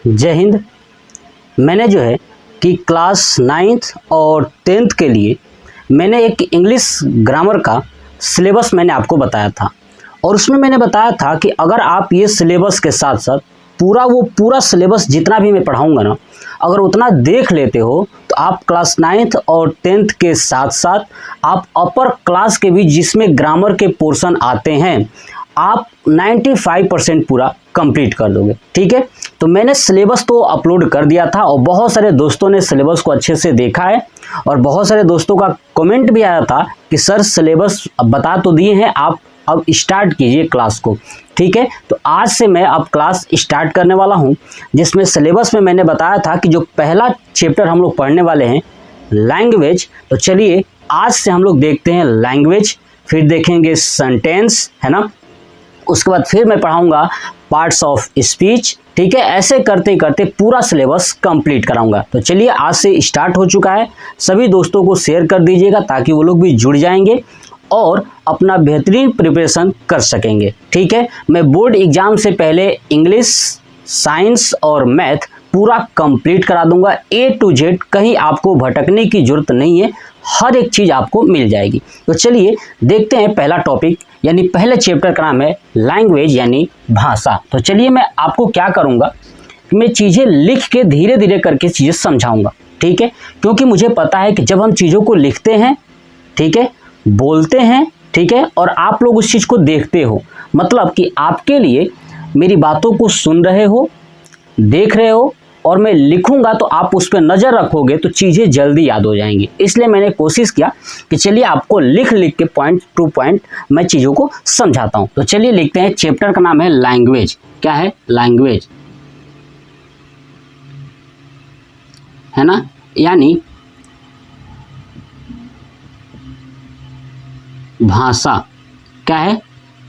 जय हिंद। मैंने जो है कि क्लास 9th और 10th के लिए मैंने एक इंग्लिश ग्रामर का सिलेबस मैंने आपको बताया था और उसमें मैंने बताया था कि अगर आप ये सिलेबस के साथ साथ पूरा सिलेबस जितना भी मैं पढ़ाऊंगा ना, अगर उतना देख लेते हो तो आप क्लास 9th और 10th के साथ साथ आप अपर क्लास के भी जिसमें ग्रामर के पोर्शन आते हैं आप 95% पूरा कंप्लीट कर दोगे। ठीक है, तो मैंने सिलेबस तो अपलोड कर दिया था और बहुत सारे दोस्तों ने सिलेबस को अच्छे से देखा है और बहुत सारे दोस्तों का कमेंट भी आया था कि सर सिलेबस बता तो दिए हैं, आप अब स्टार्ट कीजिए क्लास को। ठीक है, तो आज से मैं अब क्लास स्टार्ट करने वाला हूं, जिसमें सिलेबस में मैंने बताया था कि जो पहला चैप्टर हम लोग पढ़ने वाले हैं लैंग्वेज। तो चलिए आज से हम लोग देखते हैं लैंग्वेज, फिर देखेंगे सेंटेंस, है ना, उसके बाद फिर मैं पढ़ाऊंगा पार्ट्स ऑफ स्पीच। ठीक है, ऐसे करते करते पूरा सिलेबस कंप्लीट कराऊंगा। तो चलिए आज से स्टार्ट हो चुका है। सभी दोस्तों को शेयर कर दीजिएगा ताकि वो लोग भी जुड़ जाएंगे और अपना बेहतरीन प्रिपरेशन कर सकेंगे। ठीक है, मैं बोर्ड एग्जाम से पहले इंग्लिश, साइंस और मैथ पूरा कंप्लीट करा दूंगा A to Z। कहीं आपको भटकने की जरूरत नहीं है, हर एक चीज़ आपको मिल जाएगी। तो चलिए देखते हैं पहला टॉपिक, यानी पहले चैप्टर का नाम है लैंग्वेज यानी भाषा। तो चलिए मैं आपको क्या करूँगा कि मैं चीज़ें लिख के धीरे धीरे करके चीज़ें समझाऊँगा। ठीक है, क्योंकि मुझे पता है कि जब हम चीज़ों को लिखते हैं, ठीक है, बोलते हैं, ठीक है, और आप लोग उस चीज़ को देखते हो, मतलब कि आपके लिए मेरी बातों को सुन रहे हो, देख रहे हो और मैं लिखूंगा तो आप उस पर नज़र रखोगे तो चीज़ें जल्दी याद हो जाएंगी। इसलिए मैंने कोशिश किया कि चलिए आपको लिख के पॉइंट टू पॉइंट मैं चीज़ों को समझाता हूँ। तो चलिए लिखते हैं, चैप्टर का नाम है लैंग्वेज। क्या है? लैंग्वेज, है ना, यानी भाषा। क्या है?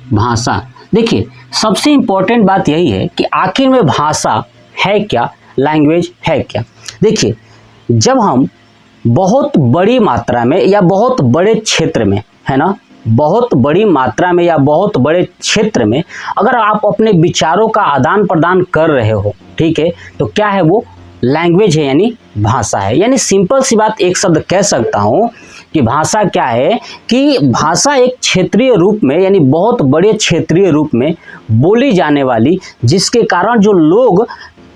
भाषा। देखिए सबसे इंपॉर्टेंट बात यही है कि आखिर में भाषा है क्या, लैंग्वेज है क्या। देखिए जब हम बहुत बड़ी मात्रा में या बहुत बड़े क्षेत्र में, है ना, बहुत बड़ी मात्रा में या बहुत बड़े क्षेत्र में अगर आप अपने विचारों का आदान प्रदान कर रहे हो, ठीक है, तो क्या है वो लैंग्वेज है, यानी भाषा है। यानी सिंपल सी बात एक शब्द कह सकता हूँ कि भाषा क्या है, कि भाषा एक क्षेत्रीय रूप में यानी बहुत बड़े क्षेत्रीय रूप में बोली जाने वाली, जिसके कारण जो लोग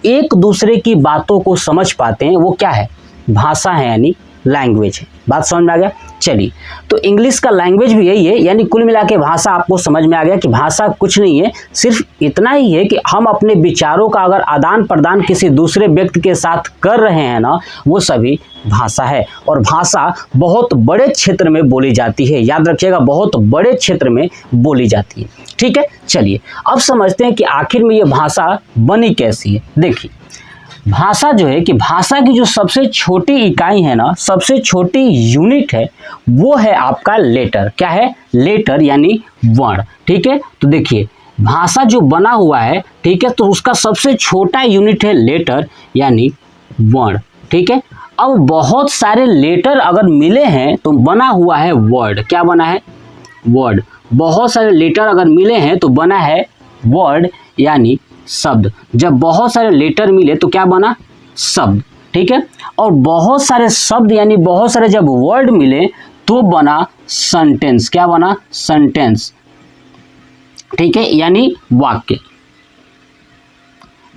एक दूसरे की बातों को समझ पाते हैं, वो क्या है, भाषा है, यानी लैंग्वेज है। बात समझ में आ गया? चलिए, तो इंग्लिश का लैंग्वेज भी यही है, यानी कुल मिला के भाषा आपको समझ में आ गया कि भाषा कुछ नहीं है, सिर्फ इतना ही है कि हम अपने विचारों का अगर आदान प्रदान किसी दूसरे व्यक्ति के साथ कर रहे हैं ना, वो सभी भाषा है। और भाषा बहुत बड़े क्षेत्र में बोली जाती है, याद रखिएगा, बहुत बड़े क्षेत्र में बोली जाती है। ठीक है, चलिए अब समझते हैं कि आखिर में ये भाषा बनी कैसी है। देखिए भाषा जो है कि भाषा की जो सबसे छोटी इकाई है ना, सबसे छोटी यूनिट है, वो है आपका लेटर। क्या है? लेटर यानी वर्ण। ठीक है, तो देखिए भाषा जो बना हुआ है, ठीक है, तो उसका सबसे छोटा यूनिट है लेटर यानी वर्ण। ठीक है, अब बहुत सारे लेटर अगर मिले हैं तो बना हुआ है वर्ड। क्या बना है? वर्ड। बहुत सारे लेटर अगर मिले हैं तो बना है वर्ड यानी शब्द। जब बहुत सारे लेटर मिले तो क्या बना? शब्द। ठीक है, और बहुत सारे शब्द यानी बहुत सारे जब वर्ड मिले तो बना सेंटेंस। क्या बना? सेंटेंस। ठीक है, यानी वाक्य।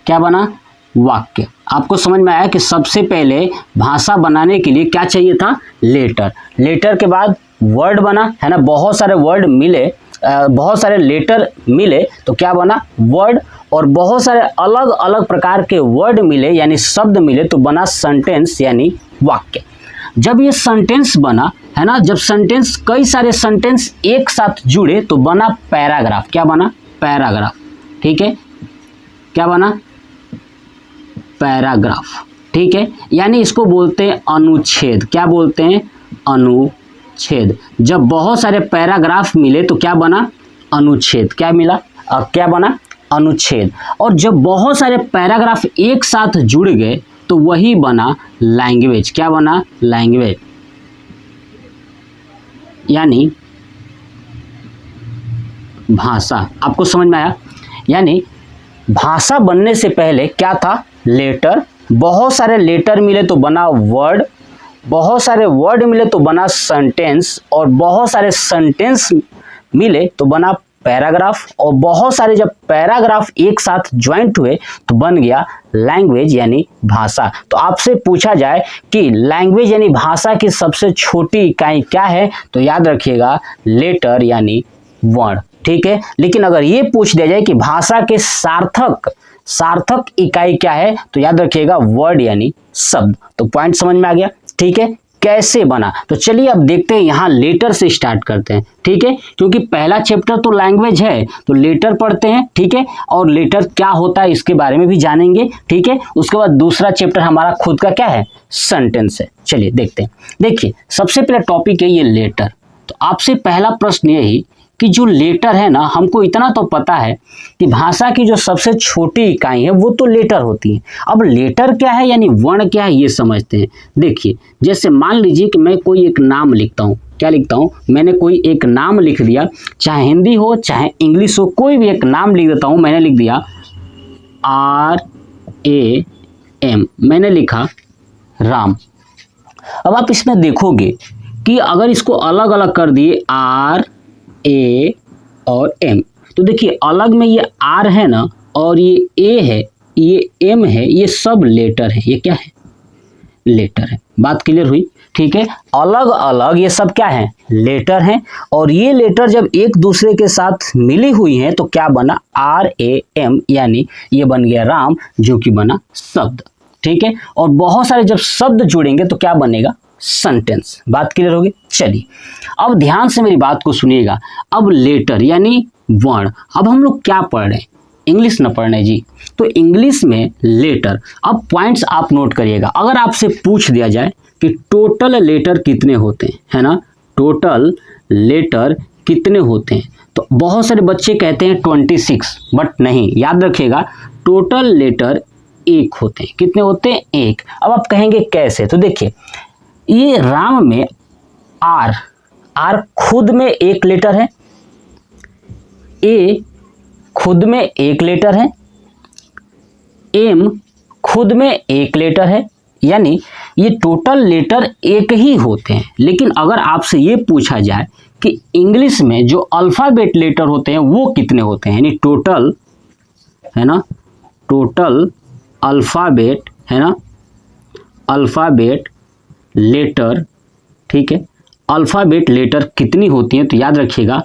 क्या बना? वाक्य। आपको समझ में आया कि सबसे पहले भाषा बनाने के लिए क्या चाहिए था? लेटर। लेटर के बाद वर्ड बना, है ना, बहुत सारे वर्ड मिले, बहुत सारे लेटर मिले तो क्या बना? वर्ड। और बहुत सारे अलग अलग प्रकार के वर्ड मिले यानी शब्द मिले तो बना सेंटेंस यानी वाक्य। जब ये सेंटेंस बना, है ना, जब सेंटेंस कई सारे सेंटेंस एक साथ जुड़े तो बना पैराग्राफ। क्या बना? पैराग्राफ। ठीक है, क्या बना? पैराग्राफ। ठीक है, यानी इसको बोलते हैं अनुच्छेद। क्या बोलते हैं? अनुच्छेद। जब बहुत सारे पैराग्राफ मिले तो क्या बना? अनुच्छेद। क्या मिला? क्या बना? अनुच्छेद। और जब बहुत सारे पैराग्राफ एक साथ जुड़ गए तो वही बना लैंग्वेज। क्या बना? लैंग्वेज यानी भाषा। आपको समझ में आया? यानी भाषा बनने से पहले क्या था? लेटर, बहुत सारे लेटर मिले तो बना वर्ड, बहुत सारे वर्ड मिले तो बना सेंटेंस, और बहुत सारे सेंटेंस मिले तो बना पैराग्राफ, और बहुत सारे जब पैराग्राफ एक साथ ज्वाइंट हुए तो बन गया लैंग्वेज यानी भाषा। तो आपसे पूछा जाए कि लैंग्वेज यानी भाषा की सबसे छोटी इकाई क्या है, तो याद रखिएगा लेटर यानी वर्ण, ठीक है। लेकिन अगर ये पूछ दिया जाए कि भाषा के सार्थक इकाई क्या है, तो याद रखिएगा वर्ड यानी शब्द। तो पॉइंट समझ में आ गया, ठीक है। कैसे बना, तो चलिए अब देखते हैं, यहाँ लेटर से स्टार्ट करते हैं, ठीक है, क्योंकि पहला चैप्टर तो लैंग्वेज है, तो लेटर पढ़ते हैं, ठीक है, और लेटर क्या होता है इसके बारे में भी जानेंगे, ठीक है। उसके बाद दूसरा चैप्टर हमारा खुद का क्या है, सेंटेंस है। चलिए देखते हैं। देखिए सबसे पहला टॉपिक है ये लेटर। तो आपसे पहला प्रश्न यही कि जो लेटर है ना, हमको इतना तो पता है कि भाषा की जो सबसे छोटी इकाई है वो तो लेटर होती है। अब लेटर क्या है यानी वर्ण क्या है ये समझते हैं। देखिए जैसे मान लीजिए कि मैं कोई एक नाम लिखता हूँ, क्या लिखता हूँ, मैंने कोई एक नाम लिख दिया, चाहे हिंदी हो चाहे इंग्लिश हो, कोई भी एक नाम लिख देता हूँ। मैंने लिख दिया RAM, मैंने लिखा राम। अब आप इसमें देखोगे कि अगर इसको अलग अलग कर दिए RA और M, तो देखिए अलग में ये R है ना, और ये A है, ये M है, ये सब लेटर है। ये क्या है, लेटर है। बात क्लियर हुई, ठीक है। अलग अलग ये सब क्या है, लेटर हैं, और ये लेटर जब एक दूसरे के साथ मिली हुई हैं तो क्या बना, RAM, यानी ये बन गया राम, जो कि बना शब्द, ठीक है। और बहुत सारे जब शब्द जुड़ेंगे तो क्या बनेगा, सेंटेंस। बात क्लियर होगी। चलिए अब ध्यान से मेरी बात को सुनिएगा। अब लेटर यानी वर्ण, अब हम लोग क्या पढ़ रहे हैं, इंग्लिश न पढ़ रहे जी, तो इंग्लिश में लेटर। अब पॉइंट्स आप नोट करिएगा। अगर आपसे पूछ दिया जाए कि टोटल लेटर कितने होते हैं, है ना, टोटल लेटर कितने होते हैं, तो बहुत सारे बच्चे कहते हैं 26, बट नहीं, याद रखिएगा टोटल लेटर 1 होते हैं। कितने होते हैं, 1। अब आप कहेंगे कैसे, तो देखिए ये राम में R खुद में एक लेटर है, A खुद में एक लेटर है, M खुद में एक लेटर है, यानी ये टोटल लेटर 1 ही होते हैं। लेकिन अगर आपसे ये पूछा जाए कि इंग्लिश में जो अल्फ़ाबेट लेटर होते हैं वो कितने होते हैं, यानी टोटल, है ना, टोटल अल्फ़ाबेट, है ना, अल्फ़ाबेट लेटर, ठीक है, अल्फ़ाबेट लेटर कितनी होती हैं, तो याद रखिएगा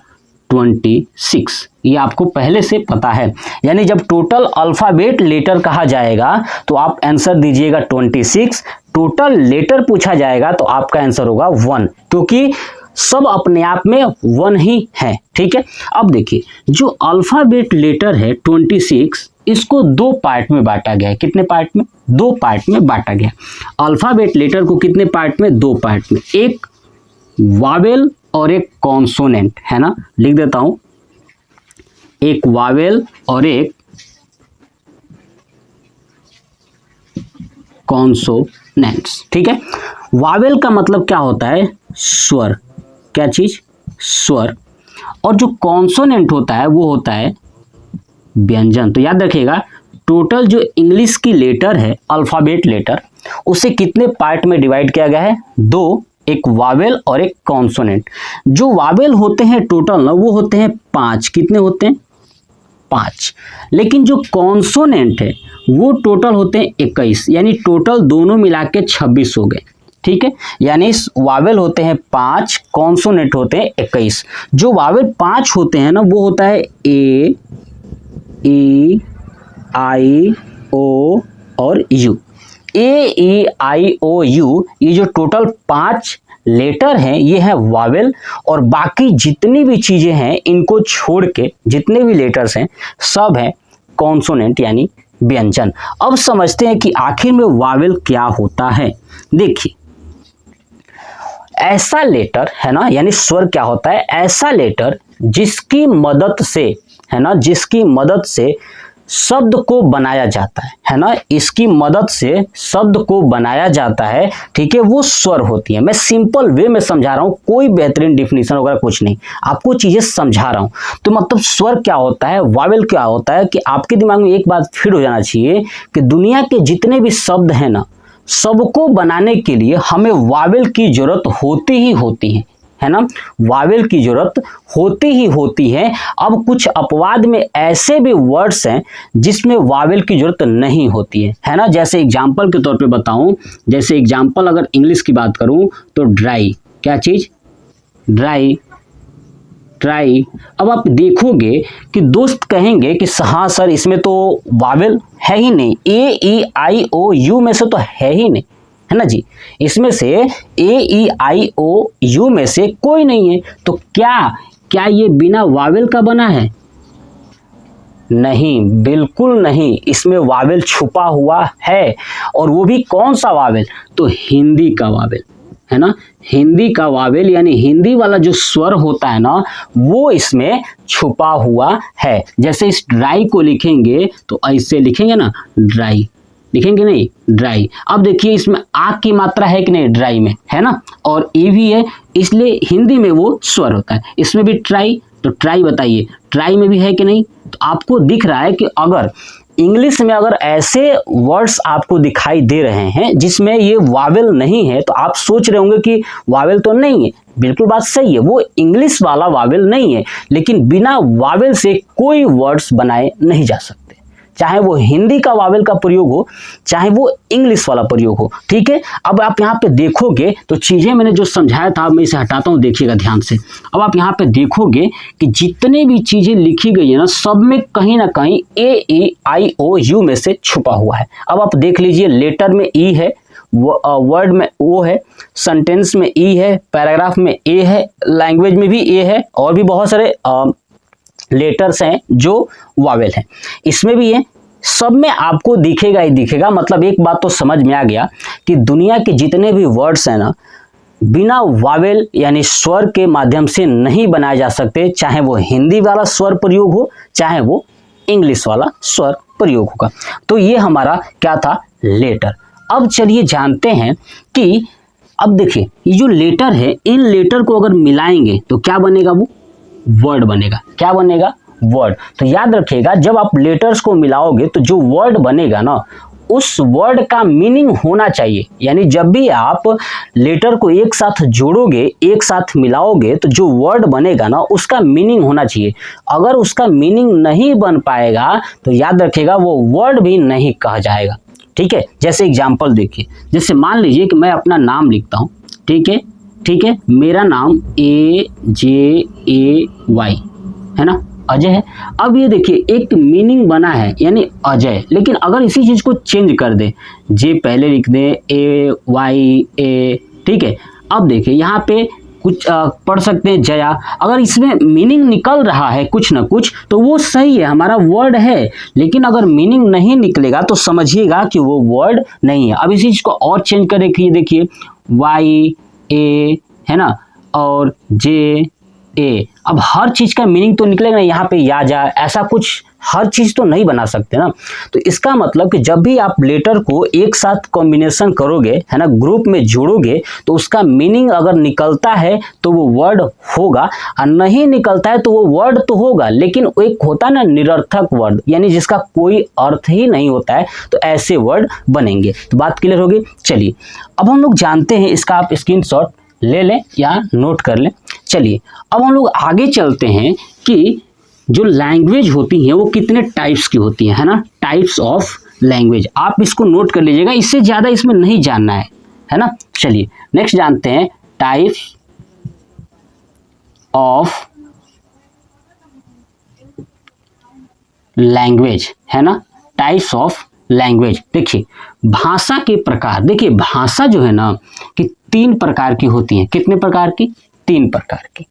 26। ये आपको पहले से पता है, यानी जब टोटल अल्फ़ाबेट लेटर कहा जाएगा तो आप आंसर दीजिएगा 26। टोटल लेटर पूछा जाएगा तो आपका आंसर होगा 1, क्योंकि सब अपने आप में 1 ही है, ठीक है। अब देखिए जो अल्फ़ाबेट लेटर है 26, इसको 2 पार्ट में बांटा गया है। कितने पार्ट में, 2 पार्ट में बांटा गया। अल्फ़ाबेट लेटर को कितने पार्ट में, 2 पार्ट में, एक वावेल और एक कॉन्सोनेंट, है ना, लिख देता हूं, एक वावेल और एक कॉन्सोनेंट्स, ठीक है। वावेल का मतलब क्या होता है, स्वर, क्या चीज, स्वर, और जो कॉन्सोनेंट होता है वो होता है व्यंजन। तो याद रखिएगा टोटल जो इंग्लिश की लेटर है, अल्फ़ाबेट लेटर, उसे कितने पार्ट में डिवाइड किया गया है, 2, एक वावेल और एक कॉन्सोनेंट। जो वावेल होते हैं टोटल ना, वो होते हैं 5। कितने होते हैं, 5। लेकिन जो कॉन्सोनेंट है वो टोटल होते हैं 21, यानी टोटल दोनों मिला के 26 हो गए, ठीक है। यानी वावेल होते हैं 5, कॉन्सोनेंट होते हैं 21। जो वावेल 5 होते हैं ना, वो होता है A, E, I, O और U। A, E, I, O, U, ये जो टोटल 5 लेटर हैं ये है वावेल, और बाकी जितनी भी चीजें हैं इनको छोड़ के जितने भी लेटर्स हैं सब हैं कॉन्सोनेंट यानी व्यंजन। अब समझते हैं कि आखिर में वावेल क्या होता है। देखिए ऐसा लेटर, है ना, यानी स्वर क्या होता है, ऐसा लेटर जिसकी मदद से, है ना, जिसकी मदद से शब्द को बनाया जाता है ना, इसकी मदद से शब्द को बनाया जाता है, ठीक है, वो स्वर होती है। मैं सिंपल वे में समझा रहा हूँ, कोई बेहतरीन डिफिनीशन वगैरह कुछ नहीं, आपको चीजें समझा रहा हूँ। तो मतलब स्वर क्या होता है, वावेल क्या होता है, कि आपके दिमाग में एक बात फिट हो जाना चाहिए कि दुनिया के जितने भी शब्द हैं ना, सबको बनाने के लिए हमें वावेल की जरूरत होती ही होती है ना, वावेल की जरूरत होती ही होती है। अब कुछ अपवाद में ऐसे भी वर्ड्स हैं जिसमें वावेल की जरूरत नहीं होती है ना। जैसे एग्जांपल के तौर पे बताऊं, जैसे एग्जांपल अगर इंग्लिश की बात करूं तो ड्राई, क्या चीज, ड्राई, ट्राई। अब आप देखोगे कि दोस्त कहेंगे कि हाँ सर इसमें तो वावेल है ही नहीं, ए ई आई ओ यू में से तो है ही नहीं, है ना जी, इसमें से ए ई आई ओ यू में से कोई नहीं है। तो क्या ये बिना वावेल का बना है? नहीं, बिल्कुल नहीं, इसमें वावेल छुपा हुआ है। और वो भी कौन सा वावेल? तो हिंदी का वावेल, है ना, हिंदी का वावेल, यानी हिंदी वाला जो स्वर होता है ना, वो इसमें छुपा हुआ है। जैसे इस ड्राई को लिखेंगे तो ऐसे लिखेंगे ना, ड्राई लिखेंगे, नहीं ड्राई। अब देखिए इसमें आ की मात्रा है कि नहीं, ड्राई में, है ना, और ए भी है, इसलिए हिंदी में वो स्वर होता है। इसमें भी ट्राई, तो ट्राई बताइए ट्राई में भी है कि नहीं। तो आपको दिख रहा है कि अगर इंग्लिश में अगर ऐसे वर्ड्स आपको दिखाई दे रहे हैं जिसमें ये वावेल नहीं है, तो आप सोच रहे होंगे कि वावेल तो नहीं है। बिल्कुल बात सही है, वो इंग्लिश वाला वावेल नहीं है, लेकिन बिना वावेल से कोई वर्ड्स बनाए नहीं जा सकते, चाहे वो हिंदी का वावेल का प्रयोग हो, चाहे वो इंग्लिश वाला प्रयोग हो, ठीक है। अब आप यहाँ पे देखोगे तो चीजें मैंने जो समझाया था, मैं इसे हटाता हूँ, देखिएगा ध्यान से। अब आप यहाँ पे देखोगे कि जितने भी चीजें लिखी गई है ना, सब में कहीं ना कहीं ए ई आई ओ यू में से छुपा हुआ है। अब आप देख लीजिए, लेटर में ई है, वर्ड में ओ है, सेंटेंस में ई है, पैराग्राफ में ए है, लैंग्वेज में भी ए है, और भी बहुत सारे लेटर्स हैं जो वावेल हैं, इसमें भी है, सब में आपको दिखेगा ही दिखेगा। मतलब एक बात तो समझ में आ गया कि दुनिया के जितने भी वर्ड्स हैं ना, बिना वावेल यानी स्वर के माध्यम से नहीं बनाए जा सकते, चाहे वो हिंदी वाला स्वर प्रयोग हो, चाहे वो इंग्लिश वाला स्वर प्रयोग होगा। तो ये हमारा क्या था, लेटर। अब चलिए जानते हैं कि अब देखिए ये जो लेटर है, इन लेटर को अगर मिलाएंगे तो क्या बनेगा, वो वर्ड बनेगा। क्या बनेगा, वर्ड। तो याद रखिएगा, जब आप लेटर्स को मिलाओगे तो जो वर्ड बनेगा ना, उस वर्ड का मीनिंग होना चाहिए। यानी जब भी आप लेटर को एक साथ जोड़ोगे, एक साथ मिलाओगे, तो जो वर्ड बनेगा ना, उसका मीनिंग होना चाहिए। अगर उसका मीनिंग नहीं बन पाएगा तो याद रखिएगा वो वर्ड भी नहीं कहा जाएगा, ठीक है। जैसे एग्जाम्पल देखिए, जैसे मान लीजिए कि मैं अपना नाम लिखता हूँ, ठीक है, ठीक है, मेरा नाम AJAY है ना, अजय है। अब ये देखिए एक मीनिंग बना है, यानी अजय, लेकिन अगर इसी चीज को चेंज कर दे, जे पहले लिख दे, AYA, ठीक है। अब देखिए यहाँ पे कुछ पढ़ सकते हैं जया। अगर इसमें मीनिंग निकल रहा है कुछ ना कुछ, तो वो सही है, हमारा वर्ड है। लेकिन अगर मीनिंग नहीं निकलेगा तो समझिएगा कि वो वर्ड नहीं है। अब इसी चीज को और चेंज कर देखिए, YA है ना, और JA। अब हर चीज का मीनिंग तो निकलेगा ना, यहाँ पे या जा, ऐसा कुछ हर चीज तो नहीं बना सकते ना। तो इसका मतलब कि जब भी आप लेटर को एक साथ कॉम्बिनेशन करोगे, है ना, ग्रुप में जोड़ोगे, तो उसका मीनिंग अगर निकलता है तो वो वर्ड होगा, और नहीं निकलता है तो वो वर्ड तो होगा, लेकिन एक होता है ना निरर्थक वर्ड, यानी जिसका कोई अर्थ ही नहीं होता है, तो ऐसे वर्ड बनेंगे। तो बात क्लियर होगी। चलिए अब हम लोग जानते हैं, इसका आप स्क्रीनशॉट ले लें या नोट कर लें। चलिए अब हम लोग आगे चलते हैं कि जो लैंग्वेज होती हैं वो कितने टाइप्स की होती हैं, है ना, टाइप्स ऑफ लैंग्वेज। आप इसको नोट कर लीजिएगा, इससे ज़्यादा इसमें नहीं जानना है ना। चलिए नेक्स्ट जानते हैं टाइप्स ऑफ लैंग्वेज, है ना, टाइप्स ऑफ लैंग्वेज। देखिए भाषा के प्रकार, देखिए भाषा जो है ना कि 3 प्रकार की होती हैं। कितने प्रकार की? 3 प्रकार की।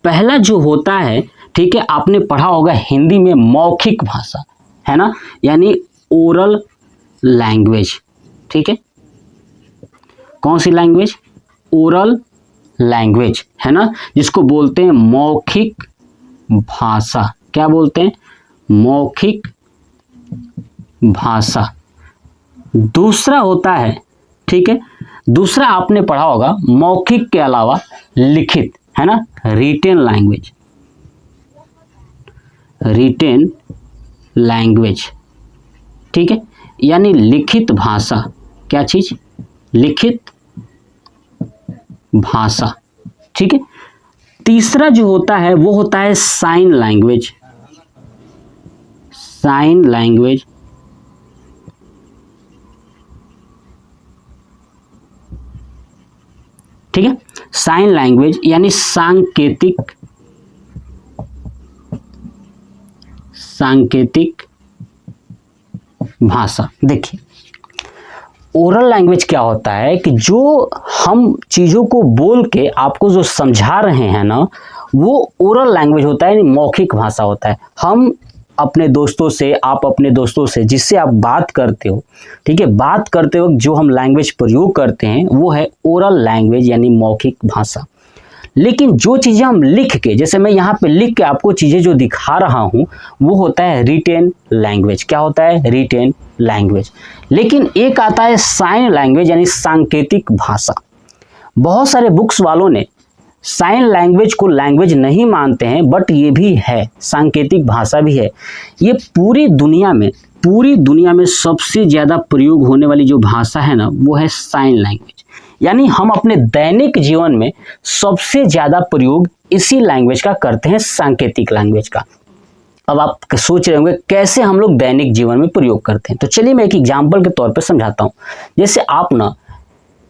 पहला जो होता है, ठीक है, आपने पढ़ा होगा हिंदी में मौखिक भाषा, है ना, यानी ओरल लैंग्वेज, ठीक है। कौन सी लैंग्वेज? ओरल लैंग्वेज, है ना, जिसको बोलते हैं मौखिक भाषा। क्या बोलते हैं? मौखिक भाषा। दूसरा होता है, ठीक है, दूसरा आपने पढ़ा होगा मौखिक के अलावा लिखित, है ना, रिटेन लैंग्वेज, रिटेन लैंग्वेज, ठीक है, यानी लिखित भाषा। क्या चीज? लिखित भाषा, ठीक है। तीसरा जो होता है वो होता है साइन लैंग्वेज, साइन लैंग्वेज, ठीक है, साइन लैंग्वेज यानी सांकेतिक, सांकेतिक भाषा। देखिए ओरल लैंग्वेज क्या होता है कि जो हम चीज़ों को बोल के आपको जो समझा रहे हैं ना, वो ओरल लैंग्वेज होता है, मौखिक भाषा होता है। हम अपने दोस्तों से, आप अपने दोस्तों से जिससे आप बात करते हो, ठीक है, बात करते वक्त जो हम लैंग्वेज प्रयोग करते हैं वो है ओरल लैंग्वेज यानी मौखिक भाषा। लेकिन जो चीज़ें हम लिख के, जैसे मैं यहाँ पे लिख के आपको चीज़ें जो दिखा रहा हूँ वो होता है रिटेन लैंग्वेज। क्या होता है? Written language. लेकिन एक आता है साइन लैंग्वेज यानी सांकेतिक भाषा। बहुत सारे बुक्स वालों ने साइन लैंग्वेज को लैंग्वेज नहीं मानते हैं, बट ये भी है, सांकेतिक भाषा भी है। ये पूरी दुनिया में सबसे ज़्यादा प्रयोग होने वाली जो भाषा है ना वो है साइन लैंग्वेज। यानी हम अपने दैनिक जीवन में सबसे ज़्यादा प्रयोग इसी लैंग्वेज का करते हैं, सांकेतिक लैंग्वेज का। अब आप सोच रहे होंगे कैसे हम लोग दैनिक जीवन में प्रयोग करते हैं, तो चलिए मैं एक एग्जाम्पल के तौर पे समझाता हूँ। जैसे आप ना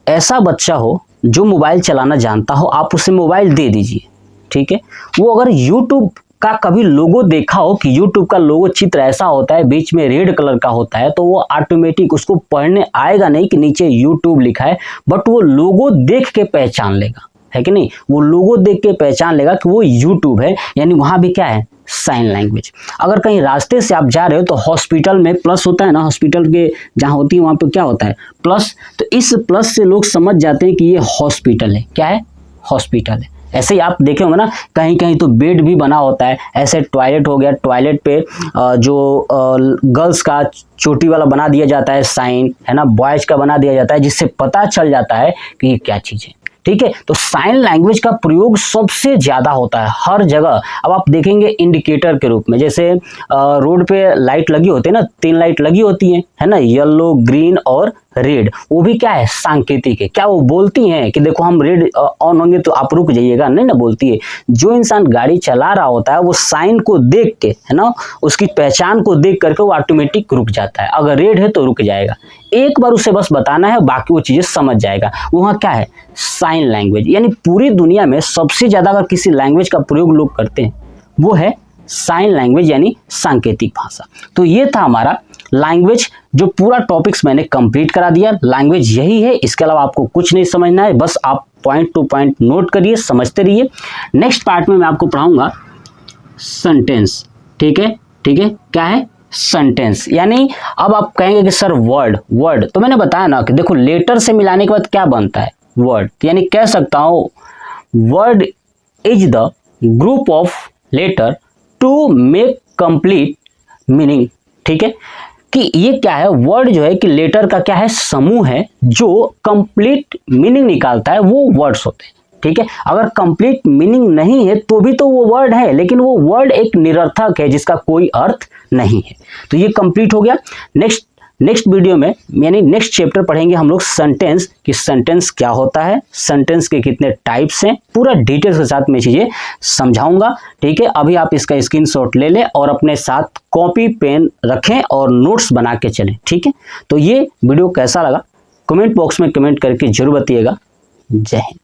ऐसा बच्चा हो जो मोबाइल चलाना जानता हो, आप उसे मोबाइल दे दीजिए, ठीक है। वो अगर यूट्यूब का कभी लोगो देखा हो कि यूट्यूब का लोगो चित्र ऐसा होता है, बीच में रेड कलर का होता है, तो वो ऑटोमेटिक उसको पढ़ने आएगा नहीं कि नीचे यूट्यूब लिखा है, बट वो लोगो देख के पहचान लेगा, है कि नहीं। वो लोगो देख के पहचान लेगा कि वो यूट्यूब है, यानी वहाँ भी क्या है? Sign language. अगर कहीं रास्ते से आप जा रहे हो तो हॉस्पिटल में प्लस होता है ना, हॉस्पिटल के जहाँ होती है वहाँ पे क्या होता है? प्लस। तो इस प्लस से लोग समझ जाते हैं कि ये हॉस्पिटल है। क्या है? हॉस्पिटल है। ऐसे ही आप देखे होंगे ना, कहीं कहीं तो बेड भी बना होता है। ऐसे टॉयलेट हो गया, टॉयलेट पे जो गर्ल्स का चोटी वाला बना दिया जाता है साइन, है ना, बॉयज का बना दिया जाता है, जिससे पता चल जाता है कि ये क्या चीज़ है, ठीक है। तो साइन लैंग्वेज का प्रयोग सबसे ज़्यादा होता है हर जगह। अब आप देखेंगे इंडिकेटर के रूप में, जैसे रोड पे लाइट लगी होती है ना, 3 लाइट लगी होती हैं, है ना, येलो, ग्रीन और रेड। वो भी क्या है? सांकेतिक है। क्या वो बोलती हैं कि देखो हम रेड ऑन होंगे तो आप रुक जाइएगा? नहीं ना बोलती है। जो इंसान गाड़ी चला रहा होता है वो साइन को देख के, है ना, उसकी पहचान को देख करके वो ऑटोमेटिक रुक जाता है। अगर रेड है तो रुक जाएगा। एक बार उसे बस बताना है, बाकी वो चीज़ें समझ जाएगा। वहाँ क्या है? Sign language. यानी पूरी दुनिया में सबसे ज़्यादा अगर किसी लैंग्वेज का प्रयोग लोग करते हैं वो है साइन लैंग्वेज यानी सांकेतिक भाषा। तो ये था हमारा लैंग्वेज, जो पूरा टॉपिक्स मैंने कंप्लीट करा दिया। लैंग्वेज यही है, इसके अलावा आपको कुछ नहीं समझना है, बस आप पॉइंट टू पॉइंट नोट करिए, समझते रहिए। नेक्स्ट पार्ट में मैं आपको पढ़ाऊंगा सेंटेंस, ठीक है, ठीक है। क्या है? सेंटेंस। यानी अब आप कहेंगे कि सर वर्ड तो मैंने बताया ना कि देखो लेटर से मिलाने के बाद क्या बनता है? वर्ड। यानी कह सकता हूँ word is the group of letter to make complete meaning, ठीक है। कि ये क्या है? वर्ड जो है कि लेटर का क्या है? समूह है जो कंप्लीट मीनिंग निकालता है, वो वर्ड्स होते हैं, ठीक है। अगर कंप्लीट मीनिंग नहीं है तो भी तो वो वर्ड है, लेकिन वो वर्ड एक निरर्थक है जिसका कोई अर्थ नहीं है। तो ये कंप्लीट हो गया। नेक्स्ट वीडियो में यानी नेक्स्ट चैप्टर पढ़ेंगे हम लोग सेंटेंस, कि सेंटेंस क्या होता है, सेंटेंस के कितने टाइप्स हैं, पूरा डिटेल्स के साथ मैं चीज़ें समझाऊंगा, ठीक है। अभी आप इसका स्क्रीनशॉट ले लें और अपने साथ कॉपी पेन रखें और नोट्स बना के चलें, ठीक है। तो ये वीडियो कैसा लगा कमेंट बॉक्स में कमेंट करके जरूर बताइएगा। जय हिंद।